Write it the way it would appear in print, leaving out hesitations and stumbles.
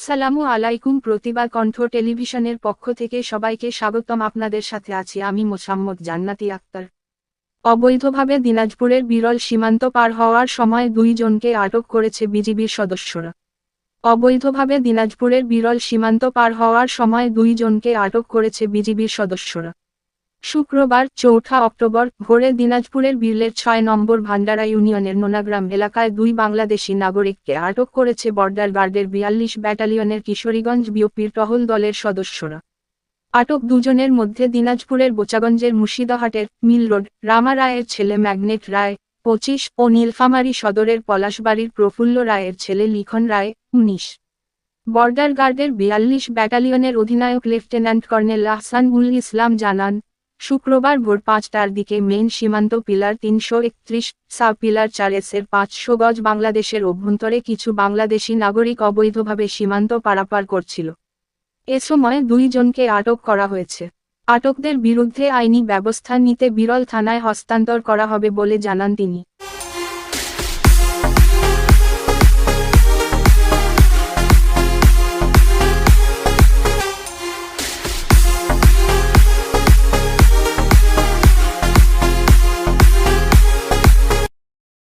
আসসালামু আলাইকুম। প্রতিবাদ কণ্ঠ টেলিভিশনের পক্ষ থেকে সবাইকে স্বাগতম। আপনাদের সাথে আছি আমি মোসাম্মদ জান্নাতি আক্তার। অবৈধভাবে দিনাজপুরের বিরল সীমান্ত পার হওয়ার সময় 2 জনকে আটক করেছে বিজিবির সদস্যরা। অবৈধভাবে দিনাজপুরের বিরল সীমান্ত পার হওয়ার সময় 2 জনকে আটক করেছে বিজিবির সদস্যরা। শুক্রবার 4 অক্টোবর ভোরে দিনাজপুরের বিরলের 6 নম্বর ভান্ডারা ইউনিয়নের নোনাগ্রাম এলাকায় 2 বাংলাদেশি নাগরিককে আটক করেছে বর্ডার গার্ডের 42 ব্যাটালিয়নের কিশোরীগঞ্জ বিওপির টহল দলের সদস্যরা। আটক দুজনের মধ্যে দিনাজপুরের বোচাগঞ্জের মুর্শিদাহাটের মিল রোড রামা রায়ের ছেলে ম্যাগনেট রায় 25 ও নীলফামারী সদরের পলাশবাড়ির প্রফুল্ল রায়ের ছেলে লিখন রায় 19। বর্ডার গার্ডের 42 ব্যাটালিয়নের অধিনায়ক লেফটেন্যান্ট কর্নেল আহসান উল ইসলাম জানান, শুক্রবার ভোর 5টার দিকে মেইন সীমান্ত পিলার 331 সাব পিলার 4S এর 500 গজ বাংলাদেশের অভ্যন্তরে কিছু বাংলাদেশি নাগরিক অবৈধভাবে সীমান্ত পারাপার করছিল। এ সময় 2 জনকে আটক করা হয়েছে। আটকদের বিরুদ্ধে আইনি ব্যবস্থা নিতে বিরল থানায় হস্তান্তর করা হবে বলে জানান তিনি।